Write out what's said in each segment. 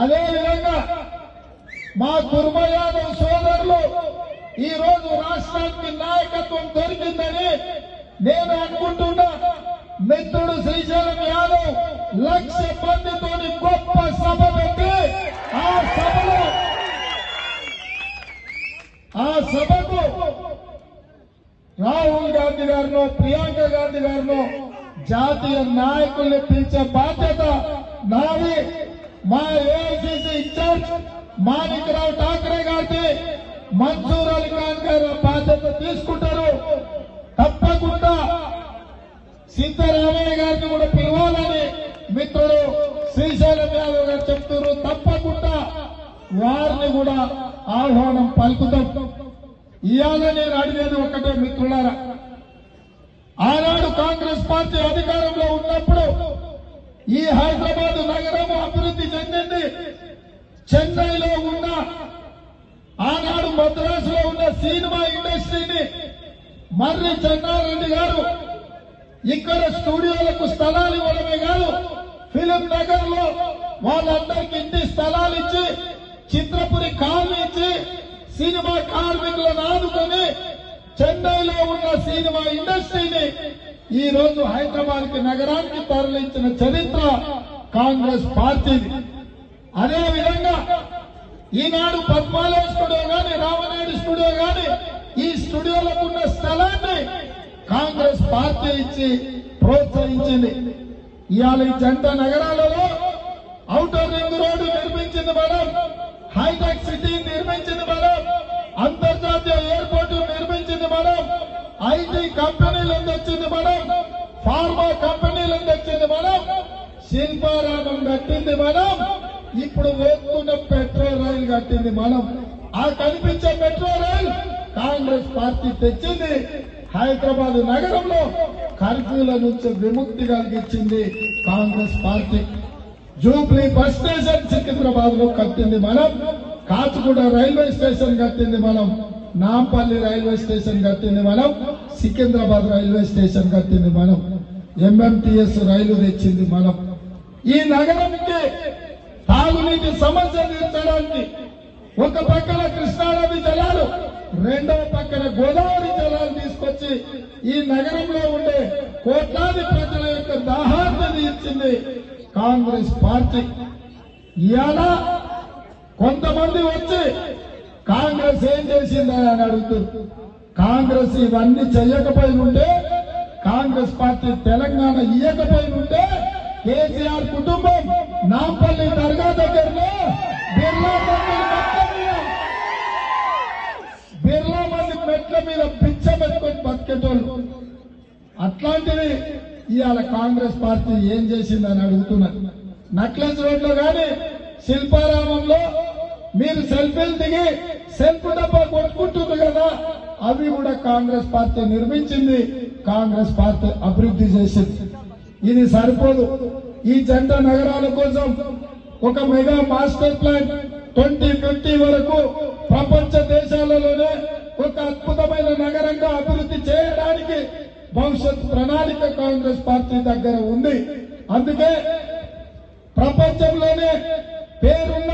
అదే విధంగా మా కుర్మ యాదవ్ సోదరులు ఈ రోజు రాష్ట్రానికి నాయకత్వం దొరికిందని నేను అనుకుంటున్నా. మిత్రుడు శ్రీశైలం యాదవ్ 1,00,000 మందితోని గొప్ప సభ పెట్టి ఆ సభకు రాహుల్ గాంధీ గారినో ప్రియాంక గాంధీ గారినో జాతీయ నాయకుల్ని పిలిచే బాధ్యత నాది. మా ఏఐసిసి ఇన్ఛార్జ్ మాణిక్రావు ఠాకరే గారికి మన్సూర్ అలీ ఖాన్ గారు బాధ్యత తీసుకుంటారు. తప్పకుండా సిద్ధరామయ్య గారిని కూడా పిలవాలని మిత్రుడు శ్రీశైలం యాదవ్ గారు చెప్తున్నారు. తప్పకుండా వారిని కూడా ఆహ్వానం పలుకుతాం. ఇవాళ నేను అడిగేది ఒకటే మిత్రులారా, ఆనాడు కాంగ్రెస్ పార్టీ అధికారంలో ఉన్నప్పుడు ఈ హైదరాబాద్ నగరం అభివృద్ధి చెందింది. చెన్నైలో ఉన్న ఆనాడు మద్రాసులో ఉన్న సినిమా ఇండస్ట్రీని మర్రి చెన్నారెడ్డి గారు ఇక్కడ స్టూడియోలకు స్థలాలు ఇవ్వడమే కాదు, ఫిలిం నగర్ లో వాళ్ళందరికీ ఇంటి స్థలాలు ఇచ్చి చిత్రపురి కాలనీ ఇచ్చి సినిమా కార్మికులను ఆదుకొని చెన్నైలో ఉన్న సినిమా ఇండస్ట్రీని ఈ రోజు హైదరాబాద్ కి నగరానికి తరలించిన చరిత్ర కాంగ్రెస్ పార్టీది. అదే విధంగా ఈనాడు పద్మాలయ స్టూడియో గాని రామనాయుడు స్టూడియో గాని ఈ స్టూడియోలకు ఉన్న స్థలాన్ని కాంగ్రెస్ పార్టీ ఇచ్చి ప్రోత్సహించింది. ఇవాళ ఈ జంట నగరాలలో ఔటర్ రింగ్ రోడ్డు నిర్మించింది మనం, హైటెక్ సిటీ నిర్మించింది మనం, అంతర్జాతీయ ఎయిర్పోర్టు నిర్మించింది మనం, ఐటీ కంపెనీలు తెచ్చింది మనం, ఫార్మా కంపెనీలు తెచ్చింది మనం, శిల్పారామం కట్టింది మనం, ఇప్పుడు వేస్తున్న పెట్రోల్ రైలు కట్టింది మనం. ఆ కనిపించే పెట్రోల్ రైలు కాంగ్రెస్ పార్టీ తెచ్చింది. హైదరాబాద్ నగరంలో కర్ఫ్యూల నుంచి విముక్తి కలిగించింది Congress party. Jubilee bus station Secunderabad లో కట్టింది మనం, కాచిగూడ రైల్వే స్టేషన్ కట్టింది మనం, నాంపల్లి రైల్వే స్టేషన్ కట్టింది మనం, సికింద్రాబాద్ రైల్వే స్టేషన్ కట్టింది మనం, ఎంఎంటీఎస్ రైలు తెచ్చింది మనం. ఈ నగరానికి తాగునీటి సమస్య తీర్చడానికి ఒక పక్కన కృష్ణానది జలాలు, రెండవ పక్కన గోదావరి జలాలు తీసుకొచ్చి ఈ నగరంలో ఉండే కోట్లాది ప్రజల యొక్క దాహాన్ని తీర్చింది కాంగ్రెస్ పార్టీ. ఇవాళ కొంతమంది వచ్చి కాంగ్రెస్ ఏం చేసిందని అని అడుగుతుంది. కాంగ్రెస్ ఇవన్నీ చేయకపోయినుంటే, కాంగ్రెస్ పార్టీ తెలంగాణ ఇయ్యకపోయినుంటే కేసీఆర్ కుటుంబం నాంపల్లి దర్గా దగ్గరలో బిర్లా మంది మెట్ల మీద పిచ్చ పెట్టుకొని బతికేటోళ్ళు. అట్లాంటివి ఇవాళ కాంగ్రెస్ పార్టీ ఏం చేసిందని అడుగుతున్నారు. నక్లెస్ రోడ్ లో గాని శిల్పారామంలో మీరు సెల్ఫీలు దిగి సెల్ఫ్ డబ్బా కొట్టుకుంటుంది కదా, అవి కూడా కాంగ్రెస్ పార్టీ నిర్మించింది, కాంగ్రెస్ పార్టీ అభివృద్ధి చేసింది. ఇది సరిపోదు. ఈ జంట నగరాల కోసం ఒక మెగా మాస్టర్ ప్లాన్ 2050 వరకు ప్రపంచ దేశాలలోనే ఒక అద్భుతమైన నగరంగా అభివృద్ధి చేయడానికి భవిష్యత్ ప్రణాళిక కాంగ్రెస్ పార్టీ దగ్గర ఉంది. అందుకే ప్రపంచంలోనే పేరున్న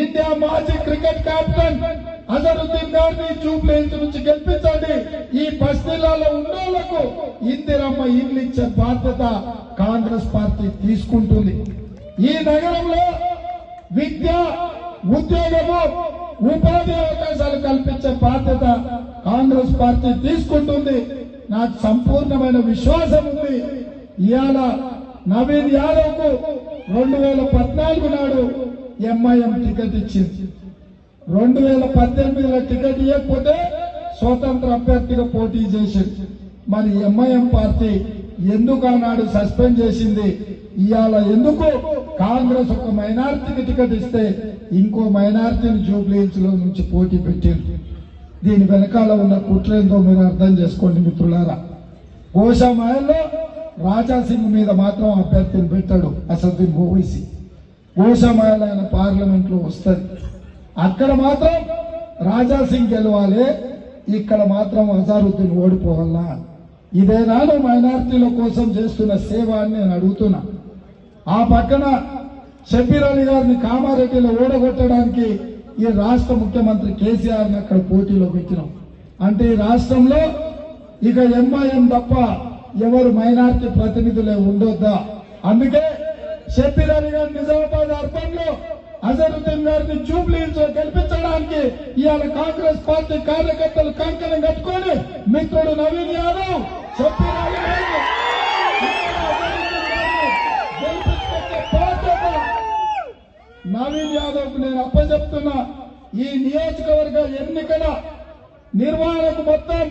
ఇండియా మాజీ క్రికెట్ కెప్టెన్ అజరుద్దీన్ గారిని జూబ్లీ హిల్స్ నుంచి గెలిపించండి. ఈ బస్తీలలో ఉన్నోళ్లకు ఇందిరమ్మ ఇల్లు ఇచ్చే బాధ్యత కాంగ్రెస్ పార్టీ తీసుకుంటుంది. ఈ నగరంలో విద్య, ఉద్యోగము, ఉపాధి అవకాశాలు కల్పించే బాధ్యత కాంగ్రెస్ పార్టీ తీసుకుంటుంది. నాకు సంపూర్ణమైన విశ్వాసం ఉంది. ఇవాళ నవీన్ యాదవ్ కు 2014 నాడు ఎంఐఎం టికెట్ ఇచ్చింది. 2018లో టికెట్ ఇవ్వకపోతే స్వతంత్ర అభ్యర్థిగా పోటీ చేసింది. మరి ఎంఐఎం పార్టీ ఎందుకు ఆనాడు సస్పెండ్ చేసింది? ఇవాళ ఎందుకు కాంగ్రెస్ ఒక మైనారిటీకి టికెట్ ఇస్తే ఇంకో మైనారిటీని జూబ్లీ హిల్స్ లో నుంచి పోటీ పెట్టింది? దీని వెనకాల ఉన్న కుట్రేందో మీరు అర్థం చేసుకోండి మిత్రులారా. గోషామాయల్లో రాజాసింగ్ మీద మాత్రం అభ్యర్థిని పెట్టాడు అసదుద్దీన్ ఓవైసీ. గోషామాయల్ ఆయన పార్లమెంట్ లో వస్తుంది. అక్కడ మాత్రం రాజాసింగ్ గెలవాలి, ఇక్కడ మాత్రం అజారుద్దీన్ ఓడిపోవాలా? ఇదేనాడు మైనారిటీల కోసం చేస్తున్న సేవ అని నేను అడుగుతున్నా. ఆ పక్కన షబ్బీర్ అలీ గారిని కామారెడ్డిలో ఓడగొట్టడానికి ఈ రాష్ట్ర ముఖ్యమంత్రి కేసీఆర్ ని అక్కడ పోటీలో పెట్టినాం. అంటే ఈ రాష్ట్రంలో ఇక ఎంఐఎం తప్ప ఎవరు మైనార్టీ ప్రతినిధులే ఉండొద్దా? అందుకే షబ్బీర్ అలీ గారు నిజామాబాద్ అర్బన్ లో అజరుద్దీన్ గారిని జూబ్లీహిల్స్ లో గెలిపించడానికి ఇవాళ కాంగ్రెస్ పార్టీ కార్యకర్తలు కంకణం కట్టుకొని మిత్రుడు నవీన్ యాదవ్ షబ్బీర్ అలీ గారిని గెలిపించుకొచ్చే బాధ్యత నవీన్ యాదవ్ కు నేను అప్పచెప్తున్నా. ఈ నియోజకవర్గ ఎన్నికల నిర్వహణకు మొత్తం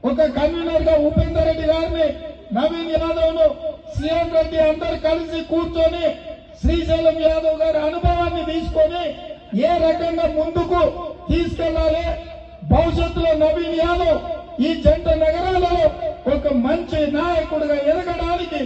ఒక కన్వీనర్ గా ఉపేందర్ రెడ్డి గారిని, నవీన్ యాదవ్ ను, శ్రీహన్ రెడ్డి అందరు కలిసి కూర్చొని శ్రీశైలం యాదవ్ గారి అనుభవాన్ని తీసుకొని ఏ రకంగా ముందుకు తీసుకెళ్లాలి, భవిష్యత్తులో నవీన్ యాదవ్ ఈ జంట నగరాలలో ఒక మంచి నాయకుడిగా ఎదగడానికి